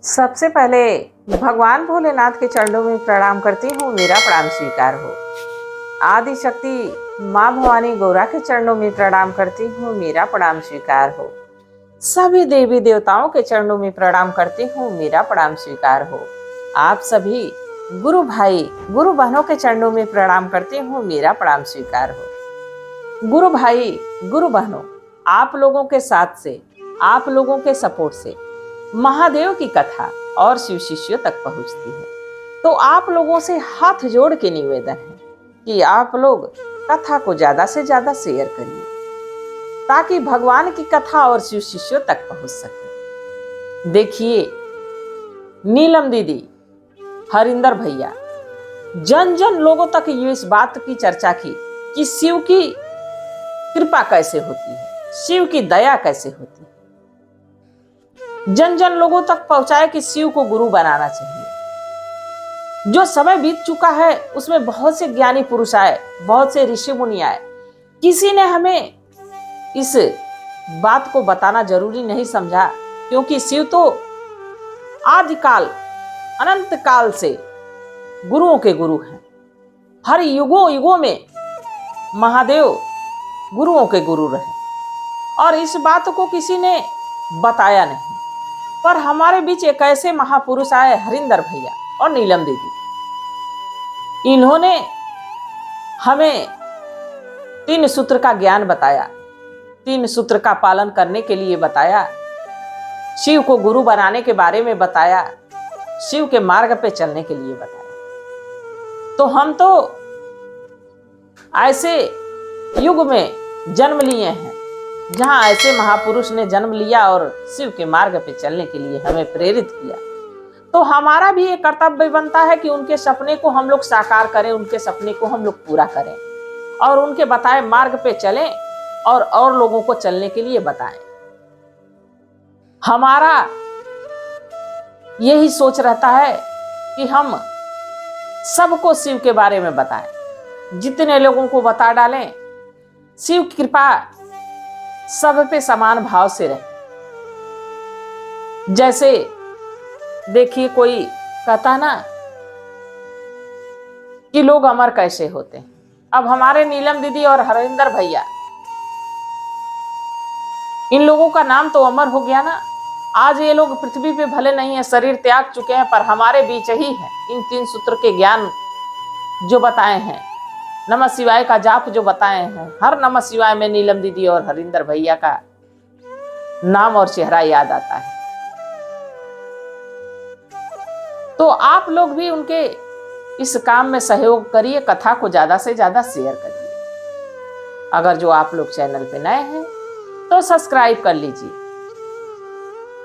सबसे पहले भगवान भोलेनाथ के चरणों में प्रणाम करती हूँ, मेरा प्रणाम स्वीकार हो। आदि शक्ति माँ भवानी गौरा के चरणों में प्रणाम करती हूँ, मेरा प्रणाम स्वीकार हो। सभी देवी देवताओं के चरणों में प्रणाम करती हूँ, मेरा प्रणाम स्वीकार हो। आप सभी गुरु भाई गुरु बहनों के चरणों में प्रणाम करती हूँ, मेरा प्रणाम स्वीकार हो। गुरु भाई गुरु बहनों, आप लोगों के साथ से, आप लोगों के सपोर्ट से महादेव की कथा और शिव शिष्यों तक पहुंचती है। तो आप लोगों से हाथ जोड़ के निवेदन है कि आप लोग कथा को ज्यादा से ज्यादा शेयर करिए, ताकि भगवान की कथा और शिव शिष्यों तक पहुंच सके। देखिए, नीलम दीदी, हरिंदर भैया, जन जन लोगों तक ये इस बात की चर्चा की कि शिव की कृपा कैसे होती है, शिव की दया कैसे होती है। जन जन लोगों तक पहुंचाए कि शिव को गुरु बनाना चाहिए। जो समय बीत चुका है उसमें बहुत से ज्ञानी पुरुष आए, बहुत से ऋषि मुनि आए। किसी ने हमें इस बात को बताना जरूरी नहीं समझा, क्योंकि शिव तो आदिकाल अनंत काल से गुरुओं के गुरु हैं। हर युगों युगों में महादेव गुरुओं के गुरु रहे और इस बात को किसी ने बताया नहीं। पर हमारे बीच एक ऐसे महापुरुष आए, हरिंदर भैया और नीलम दीदी। इन्होंने हमें 3 सूत्र का ज्ञान बताया, 3 सूत्र का पालन करने के लिए बताया, शिव को गुरु बनाने के बारे में बताया, शिव के मार्ग पे चलने के लिए बताया। तो हम तो ऐसे युग में जन्म लिए हैं जहां ऐसे महापुरुष ने जन्म लिया और शिव के मार्ग पे चलने के लिए हमें प्रेरित किया। तो हमारा भी एक कर्तव्य बनता है कि उनके सपने को हम लोग साकार करें, उनके सपने को हम लोग पूरा करें और उनके बताए मार्ग पे चलें और लोगों को चलने के लिए बताएं। हमारा यही सोच रहता है कि हम सबको शिव के बारे में बताएं, जितने लोगों को बता डालें। शिव की कृपा सब पे समान भाव से रहे। जैसे देखिए, कोई कहता ना कि लोग अमर कैसे होते हैं। अब हमारे नीलम दीदी और हरिंदर भैया, इन लोगों का नाम तो अमर हो गया ना। आज ये लोग पृथ्वी पे भले नहीं है, शरीर त्याग चुके हैं, पर हमारे बीच ही है। इन 3 सूत्र के ज्ञान जो बताए हैं, नमः शिवाय का जाप जो बताए हैं, हर नमः शिवाय में नीलम दीदी और हरिंदर भैया का नाम और चेहरा याद आता है। तो आप लोग भी उनके इस काम में सहयोग करिए, कथा को ज्यादा से ज्यादा शेयर करिए। अगर जो आप लोग चैनल पे नए हैं तो सब्सक्राइब कर लीजिए,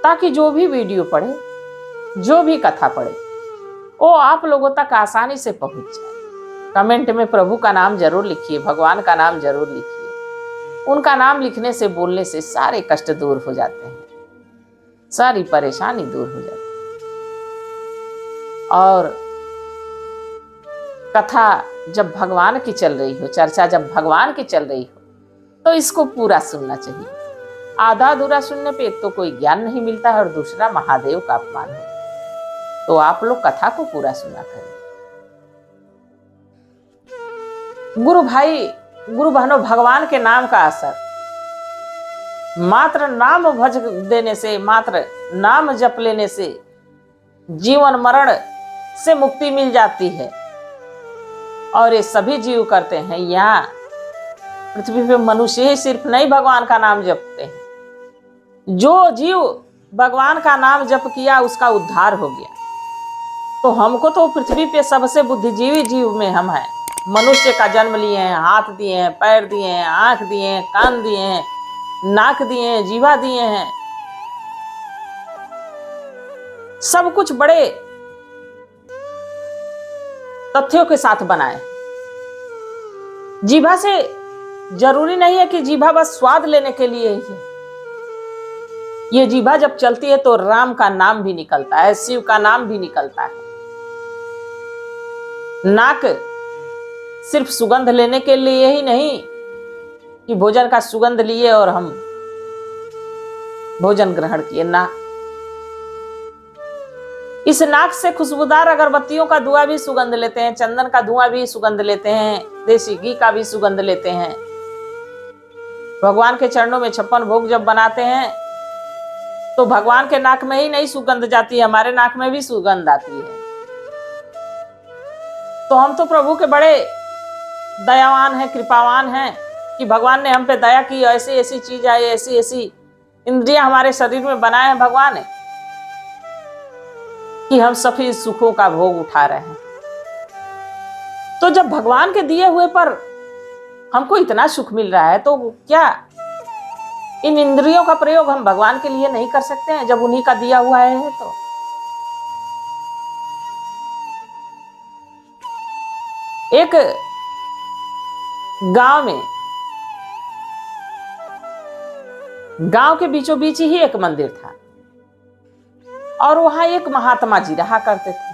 ताकि जो भी वीडियो पढ़े, जो भी कथा पढ़े, वो आप लोगों तक आसानी से पहुंच जाए। कमेंट में प्रभु का नाम जरूर लिखिए, भगवान का नाम जरूर लिखिए। उनका नाम लिखने से, बोलने से सारे कष्ट दूर हो जाते हैं, सारी परेशानी दूर हो जाती है। और कथा जब भगवान की चल रही हो, चर्चा जब भगवान की चल रही हो, तो इसको पूरा सुनना चाहिए। आधा अधूरा सुनने पे एक तो कोई ज्ञान नहीं मिलता है और दूसरा महादेव का अपमान हो। तो आप लोग कथा को पूरा सुना करें। गुरु भाई गुरु बहनों, भगवान के नाम का असर मात्र नाम भज देने से, मात्र नाम जप लेने से जीवन मरण से मुक्ति मिल जाती है। और ये सभी जीव करते हैं। यहाँ पृथ्वी पे मनुष्य ही सिर्फ नहीं भगवान का नाम जपते हैं। जो जीव भगवान का नाम जप किया उसका उद्धार हो गया। तो हमको तो पृथ्वी पे सबसे बुद्धिजीवी जीव में हम हैं। मनुष्य का जन्म लिए हैं, हाथ दिए हैं, पैर दिए हैं, आंख दिए हैं, कान दिए हैं, नाक दिए हैं, जीवा दिए हैं। सब कुछ बड़े तथ्यों के साथ बनाए। जीभा से जरूरी नहीं है कि जीभा बस स्वाद लेने के लिए ही है। ये जीभा जब चलती है तो राम का नाम भी निकलता है, शिव का नाम भी निकलता है। नाक सिर्फ सुगंध लेने के लिए ही नहीं कि भोजन का सुगंध लिए और हम भोजन ग्रहण किए ना। इस नाक से खुशबूदार अगरबत्तियों का धुआं भी सुगंध लेते हैं, चंदन का धुआं भी सुगंध लेते हैं, देसी घी का भी सुगंध लेते हैं। भगवान के चरणों में 56 भोग जब बनाते हैं तो भगवान के नाक में ही नहीं सुगंध जाती है, हमारे नाक में भी सुगंध आती है। तो हम तो प्रभु के बड़े दयावान हैं, कृपावान हैं कि भगवान ने हम पे दया की, ऐसी ऐसी चीज आई, ऐसी ऐसी इंद्रियां हमारे शरीर में बनाए हैं भगवान ने कि हम सभी सुखों का भोग उठा रहे हैं। तो जब भगवान के दिए हुए पर हमको इतना सुख मिल रहा है तो क्या इन इंद्रियों का प्रयोग हम भगवान के लिए नहीं कर सकते हैं जब उन्हीं का दिया हुआ है तो? एक गांव के बीचों बीच ही एक मंदिर था और वहां एक महात्मा जी रहा करते थे।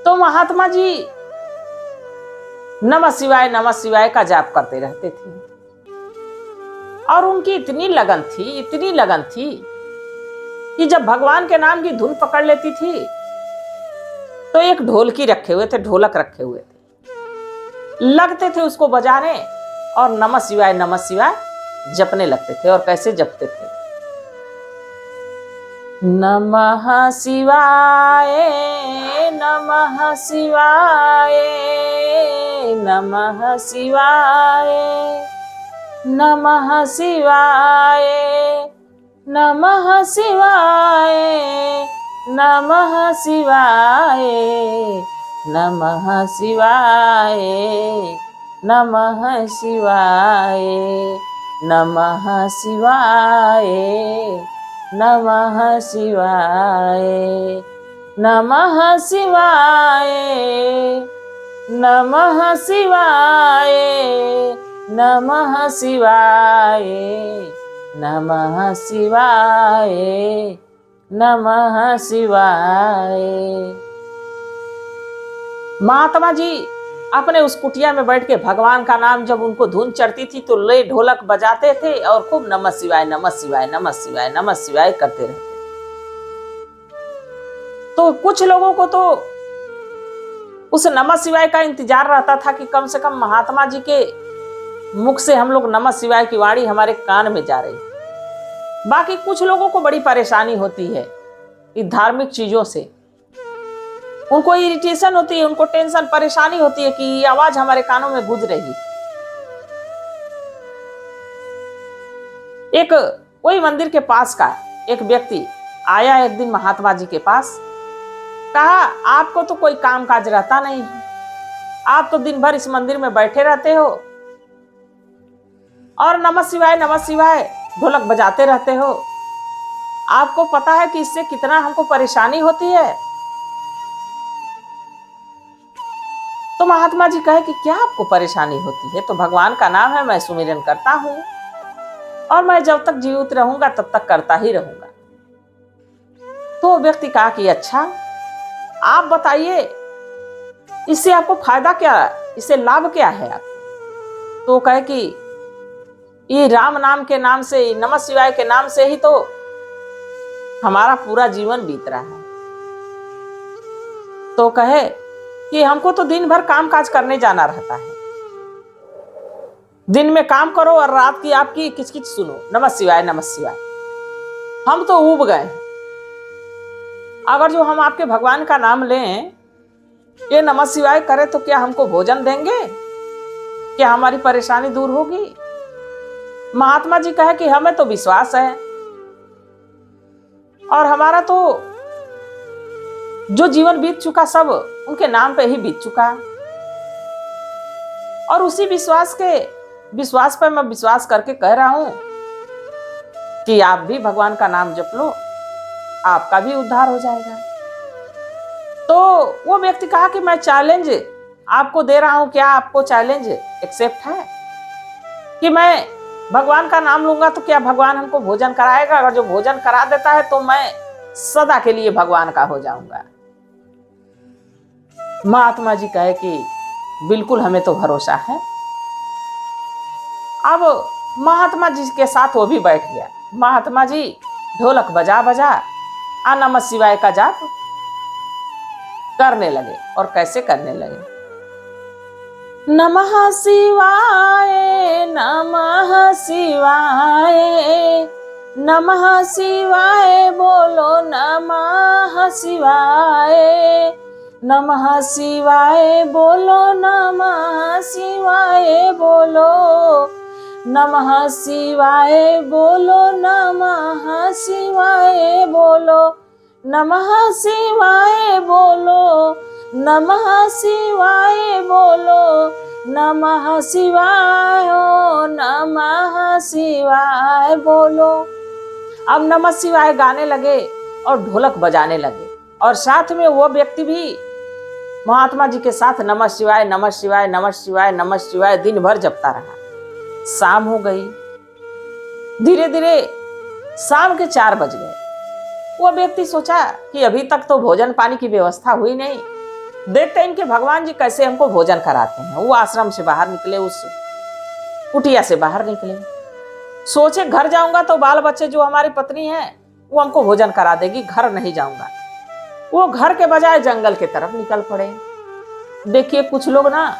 तो महात्मा जी नमः शिवाय का जाप करते रहते थे और उनकी इतनी लगन थी कि जब भगवान के नाम की धुन पकड़ लेती थी तो एक ढोलकी रखे हुए थे, ढोलक रखे हुए थे, लगते थे उसको बजाने और नमः शिवाय जपने लगते थे। और कैसे जपते थे? नमः शिवाय नमः शिवाय नमः शिवाय नमः शिवाय नमः शिवाय नमः शिवाय नमः शिवाय नमः शिवाय नमः शिवाय नमः शिवाय नमः शिवाय नमः शिवाय नमः शिवाय नमः शिवाय नमः शिवाय। महात्मा जी अपने उस कुटिया में बैठ के भगवान का नाम जब उनको धुन चढ़ती थी तो ले ढोलक बजाते थे और खूब नमः शिवाय करते रहते। तो कुछ लोगों को तो उस नमः शिवाय का इंतजार रहता था कि कम से कम महात्मा जी के मुख से हम लोग नमः शिवाय की वाणी हमारे कान में जा रही। बाकी कुछ लोगों को बड़ी परेशानी होती है इन धार्मिक चीजों से, उनको इरिटेशन होती है, उनको टेंशन परेशानी होती है कि ये आवाज हमारे कानों में गूंज रही। एक वही मंदिर के पास का एक व्यक्ति आया एक दिन महात्मा जी के पास, कहा आपको तो कोई काम काज रहता नहीं है, आप तो दिन भर इस मंदिर में बैठे रहते हो और नमः शिवाय ढोलक बजाते रहते हो, आपको पता है कि इससे कितना हमको परेशानी होती है? तो महात्मा जी कहे कि क्या आपको परेशानी होती है? तो भगवान का नाम है, मैं सुमिरन करता हूं और मैं जब तक जीवित रहूंगा तब तक करता ही रहूंगा। तो व्यक्ति कहा कि अच्छा आप बताइए इससे आपको फायदा क्या है, इससे लाभ क्या है आपको? तो कहे कि ये राम नाम के नाम से, नमः शिवाय के नाम से ही तो हमारा पूरा जीवन बीत रहा है। तो कहे कि हमको तो दिन भर काम काज करने जाना रहता है, दिन में काम करो और रात की आपकी किचकिच सुनो, नमः शिवाय हम तो ऊब गए। अगर जो हम आपके भगवान का नाम लें, ये नमः शिवाय करें तो क्या हमको भोजन देंगे? क्या हमारी परेशानी दूर होगी? महात्मा जी कहे कि हमें तो विश्वास है और हमारा तो जो जीवन बीत चुका सब उनके नाम पे ही बीत चुका, और उसी विश्वास पर मैं विश्वास करके कह रहा हूं कि आप भी भगवान का नाम जप लो, आपका भी उद्धार हो जाएगा। तो वो व्यक्ति कहा कि मैं चैलेंज आपको दे रहा हूं, क्या आपको चैलेंज एक्सेप्ट है कि मैं भगवान का नाम लूंगा तो क्या भगवान हमको भोजन कराएगा? अगर जो भोजन करा देता है तो मैं सदा के लिए भगवान का हो जाऊंगा। महात्मा जी कहे कि बिल्कुल हमें तो भरोसा है। अब महात्मा जी के साथ वो भी बैठ गया। महात्मा जी ढोलक बजा आ नमः शिवाय का जाप करने लगे। और कैसे करने लगे? नमः शिवाय, नमः शिवाय, नमः शिवाय बोलो, नमः शिवाय, नमः शिवाय बोलो, नमः शिवाय बोलो, नमः शिवाय बोलो, नमः शिवाय बोलो, नमः शिवाय बोलो, नमः शिवाय बोलो, नमः शिवाय, नमः शिवाय बोलो। अब नमः शिवाय गाने लगे और ढोलक बजाने लगे, और साथ में वो व्यक्ति भी महात्मा जी के साथ नमः शिवाय, नमः शिवाय, नमः शिवाय, नमः शिवाय दिन भर जपता रहा। शाम हो गई, धीरे धीरे शाम के 4 बज गए। वो व्यक्ति सोचा कि अभी तक तो भोजन पानी की व्यवस्था हुई नहीं, देखते हैं इनके भगवान जी कैसे हमको भोजन कराते हैं। वो आश्रम से बाहर निकले, उस कुटिया से बाहर निकले, सोचे घर जाऊंगा तो बाल बच्चे जो हमारी पत्नी है वो हमको भोजन करा देगी, घर नहीं जाऊंगा। वो घर के बजाय जंगल के तरफ निकल पड़े। देखिए कुछ लोग ना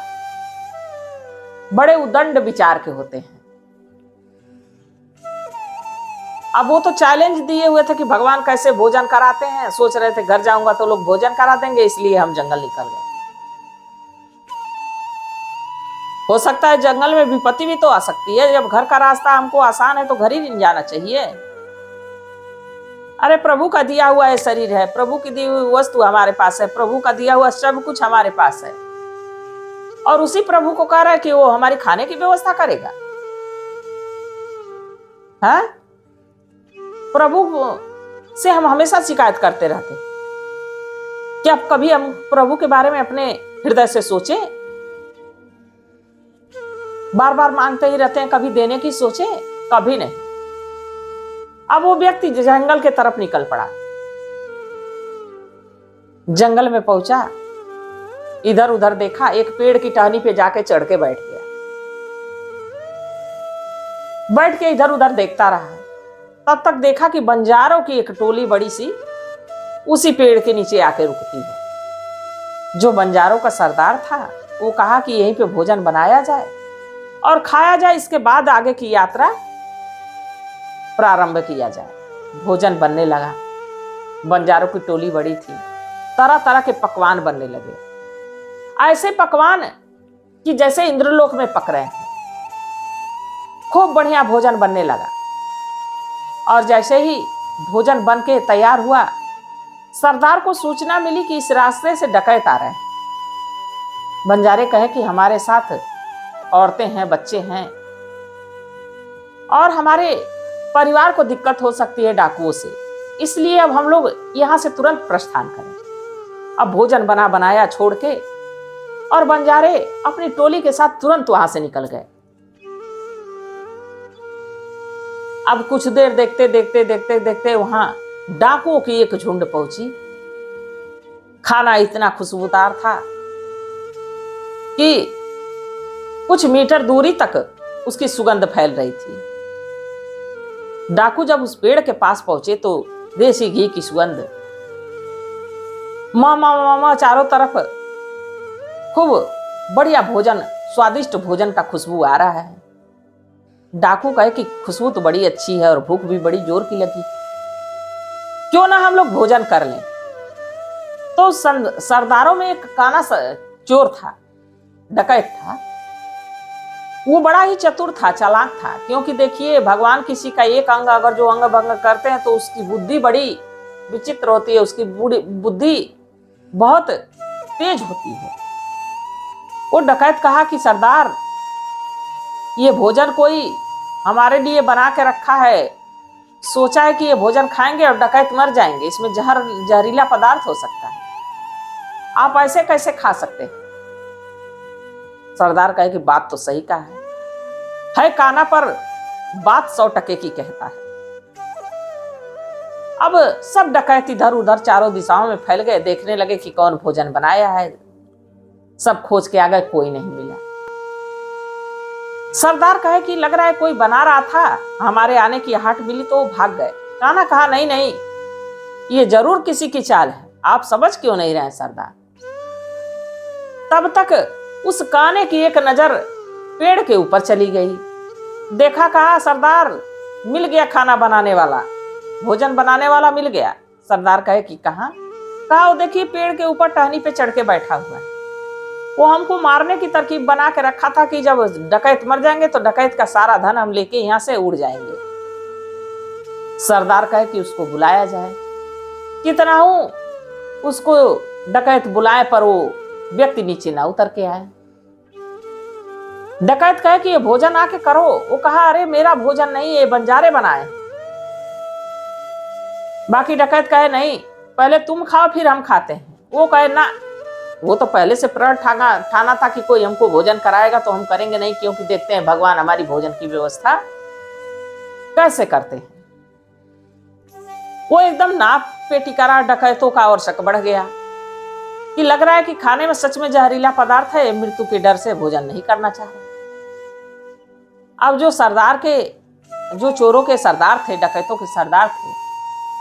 बड़े उदंड विचार के होते हैं। अब वो तो चैलेंज दिए हुए थे कि भगवान कैसे भोजन कराते हैं, सोच रहे थे घर जाऊंगा तो लोग भोजन करा देंगे, इसलिए हम जंगल निकल गए। हो सकता है जंगल में विपत्ति भी तो आ सकती है, जब घर का रास्ता हमको आसान है तो घर ही नहीं जाना चाहिए। अरे प्रभु का दिया हुआ है शरीर है, प्रभु की दी हुई वस्तु हमारे पास है, प्रभु का दिया हुआ सब कुछ हमारे पास है, और उसी प्रभु को कह रहा है कि वो हमारी खाने की व्यवस्था करेगा। हाँ, प्रभु से हम हमेशा शिकायत करते रहते, क्या कभी हम प्रभु के बारे में अपने हृदय से सोचे? बार बार मांगते ही रहते हैं, कभी देने की सोचे? कभी नहीं। अब वो व्यक्ति जंगल के तरफ निकल पड़ा। जंगल में पहुंचा, इधर उधर देखा, एक पेड़ की टहनी पे जाके चढ़ के बैठ गया। बैठ के इधर उधर देखता रहा। तब तक देखा कि बंजारों की एक टोली बड़ी सी उसी पेड़ के नीचे आके रुकती है। जो बंजारों का सरदार था वो कहा कि यहीं पे भोजन बनाया जाए और खाया जाए, इसके बाद आगे की यात्रा प्रारंभ किया जाए। भोजन बनने लगा। बंजारों की टोली बड़ी थी, तरह तरह के पकवान बनने लगे, ऐसे पकवान कि जैसे इंद्रलोक में पक रहे हैं। खूब बढ़िया भोजन बनने लगा, और जैसे ही भोजन बन के तैयार हुआ, सरदार को सूचना मिली कि इस रास्ते से डकैत आ रहे हैं। बंजारे कहे कि हमारे साथ औरतें हैं, बच्चे हैं, और हमारे परिवार को दिक्कत हो सकती है डाकुओं से, इसलिए अब हम लोग यहां से तुरंत प्रस्थान करें। अब भोजन बना बनाया छोड़ के और बंजारे अपनी टोली के साथ तुरंत वहां से निकल गए। अब कुछ देर देखते देखते देखते देखते वहां डाकुओं की एक झुंड पहुंची। खाना इतना खुशबूदार था कि कुछ मीटर दूरी तक उसकी सुगंध फैल रही थी। डाकू जब उस पेड़ के पास पहुंचे तो देसी घी की सुगंध मामा मामा चारों तरफ, खूब बढ़िया भोजन, स्वादिष्ट भोजन का खुशबू आ रहा है। डाकू कहे कि खुशबू तो बड़ी अच्छी है और भूख भी बड़ी जोर की लगी, क्यों ना हम लोग भोजन कर लें। तो सरदारों में एक काना चोर था, डकैत था। वो बड़ा ही चतुर था, चालाक था, क्योंकि देखिए भगवान किसी का एक अंग अगर जो अंग भंग करते हैं तो उसकी बुद्धि बड़ी विचित्र होती है, उसकी बुद्धि बहुत तेज होती है। वो डकैत कहा कि सरदार, ये भोजन कोई हमारे लिए बना के रखा है, सोचा है कि ये भोजन खाएंगे और डकैत मर जाएंगे, इसमें जहरीला पदार्थ हो सकता है, आप ऐसे कैसे खा सकते हैं? सरदार कहे कि बात तो सही कहा है काना, पर बात 100% की कहता है। अब सब डकैत इधर उधर चारों दिशाओं में फैल गए, देखने लगे कि कौन भोजन बनाया है। सब खोज के आ गए, कोई नहीं मिला। सरदार कहे कि लग रहा है कोई बना रहा था, हमारे आने की आहट मिली तो वो भाग गए। काना कहा नहीं नहीं, ये जरूर किसी की चाल है, आप समझ क्यों नहीं रहे सरदार। तब तक उस काने की एक नजर पेड़ के ऊपर चली गई। देखा, कहा सरदार मिल गया खाना बनाने वाला, भोजन बनाने वाला मिल गया। सरदार कहे कि कहाँ? कहा वो देखिए पेड़ के ऊपर टहनी पे चढ़ के बैठा हुआ है। वो हमको मारने की तरकीब बना के रखा था कि जब डकैत मर जाएंगे तो डकैत का सारा धन हम लेके यहाँ से उड़ जाएंगे। सरदार कहे कि उसको बुलाया जाए। कितना हूं उसको डकैत बुलाए पर वो व्यक्ति नीचे ना उतर के आए। डकैत कहे कि ये भोजन आके करो। वो कहा अरे मेरा भोजन नहीं, ये बंजारे बनाए। बाकी डकैत कहे नहीं, पहले तुम खाओ फिर हम खाते हैं। वो कहे ना, वो तो पहले से प्रण ठाना था कि कोई हमको भोजन कराएगा तो हम करेंगे नहीं, क्योंकि देखते हैं भगवान हमारी भोजन की व्यवस्था कैसे करते हैं। वो एकदम नाक पे टिकारा डकैतों का और शक बढ़ गया कि लग रहा है कि खाने में सच में जहरीला पदार्थ है, मृत्यु के डर से भोजन नहीं करना चाह रहे। अब जो चोरों के सरदार थे, डकैतों के सरदार थे,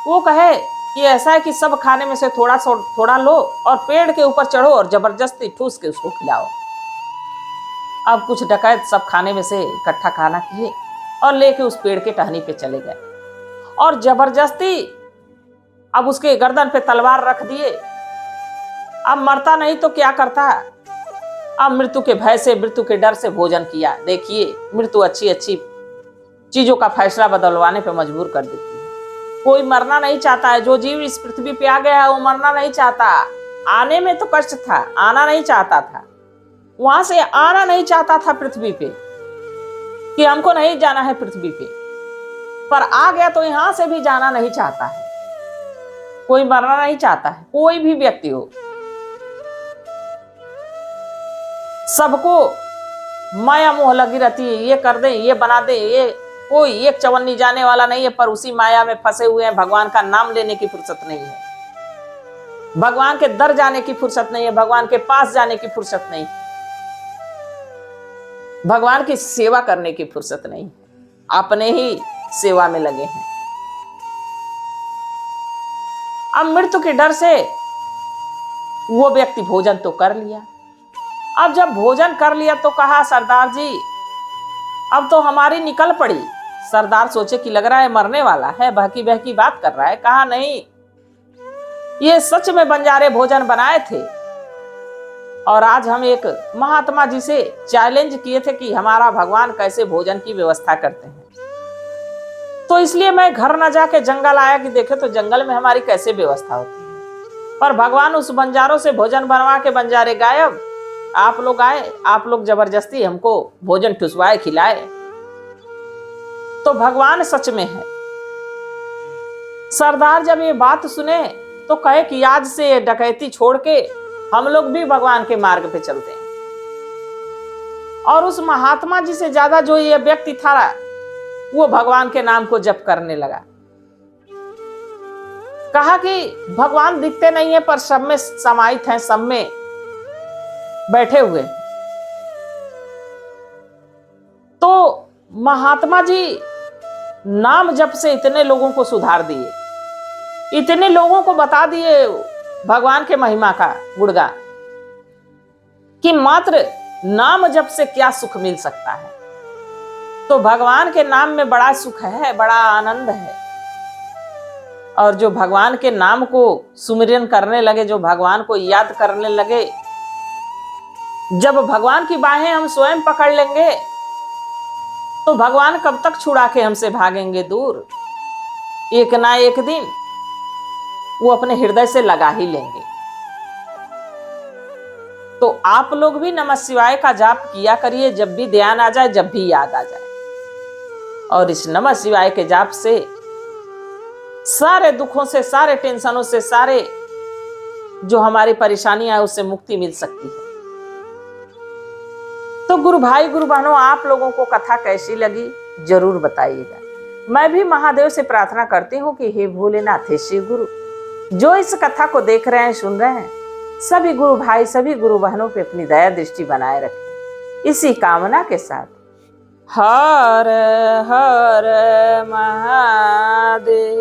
वो कहे कि ऐसा है कि सब खाने में से थोड़ा थोड़ा लो और पेड़ के ऊपर चढ़ो और जबरदस्ती ठूस के उसको खिलाओ। अब कुछ डकैत सब खाने में से इकट्ठा खाना किए और लेके उस पेड़ के टहनी पे चले गए और जबरदस्ती अब उसके गर्दन पे तलवार रख दिए। अब मरता नहीं तो क्या करता, अब मृत्यु के भय से, मृत्यु के डर से भोजन किया। देखिए मृत्यु अच्छी अच्छी चीजों का फैसला बदलवाने पे मजबूर कर देती है। कोई मरना नहीं चाहता है, जो जीव इस पृथ्वी पे आ गया है वो मरना नहीं चाहता। आने में तो कष्ट था, आना नहीं चाहता था, वहां से आना नहीं चाहता था पृथ्वी पे कि हमको नहीं जाना है पृथ्वी पे, पर आ गया तो यहां से भी जाना नहीं चाहता है। कोई मरना नहीं चाहता है, कोई भी व्यक्ति हो। सबको माया मोह लगी रहती है, ये कर दे, ये बना दे, ये कोई एक चवन्नी जाने वाला नहीं है, पर उसी माया में फंसे हुए हैं। भगवान का नाम लेने की फुर्सत नहीं है, भगवान के दर जाने की फुर्सत नहीं है, भगवान के पास जाने की फुर्सत नहीं, भगवान की सेवा करने की फुर्सत नहीं, अपने ही सेवा में लगे हैं। अब मृत्यु के डर से वो व्यक्ति भोजन तो कर लिया। अब जब भोजन कर लिया तो कहा सरदार जी अब तो हमारी निकल पड़ी। सरदार सोचे कि लग रहा है मरने वाला है, बहकी बहकी बात कर रहा है। कहा नहीं, ये सच में बंजारे भोजन बनाए थे और आज हम एक महात्मा जी से चैलेंज किए थे कि हमारा भगवान कैसे भोजन की व्यवस्था करते हैं, तो इसलिए मैं घर न जाके जंगल आया कि देखे तो जंगल में हमारी कैसे व्यवस्था होती है। पर भगवान उस बंजारों से भोजन बनवा के बंजारे गायब, आप लोग आए, आप लोग जबरदस्ती हमको भोजन ठुसवाए, खिलाए, तो भगवान सच में है। सरदार जब ये बात सुने तो कहे कि आज से डकैती छोड़ के हम लोग भी भगवान के मार्ग पे चलते हैं। और उस महात्मा जी से ज्यादा जो ये व्यक्ति था वो भगवान के नाम को जप करने लगा। कहा कि भगवान दिखते नहीं है पर सब में समाहित हैं, सब में बैठे हुए। तो महात्मा जी नाम जप से इतने लोगों को सुधार दिए, इतने लोगों को बता दिए भगवान के महिमा का गुणगान कि मात्र नाम जप से क्या सुख मिल सकता है। तो भगवान के नाम में बड़ा सुख है, बड़ा आनंद है। और जो भगवान के नाम को सुमिरन करने लगे, जो भगवान को याद करने लगे, जब भगवान की बाहें हम स्वयं पकड़ लेंगे तो भगवान कब तक छुड़ा के हमसे भागेंगे दूर। एक ना एक दिन वो अपने हृदय से लगा ही लेंगे। तो आप लोग भी नमः शिवाय का जाप किया करिए, जब भी ध्यान आ जाए, जब भी याद आ जाए। और इस नमः शिवाय के जाप से सारे दुखों से, सारे टेंशनों से, सारे जो हमारी परेशानियां है उससे मुक्ति मिल सकती है। तो गुरु भाई, गुरु बहनों, आप लोगों को कथा कैसी लगी जरूर बताइएगा। मैं भी महादेव से प्रार्थना करती हूँ कि हे भोलेनाथ, हे शिव गुरु, जो इस कथा को देख रहे हैं, सुन रहे हैं, सभी गुरु भाई, सभी गुरु बहनों पे अपनी दया दृष्टि बनाए रखें। इसी कामना के साथ हर हर महादेव।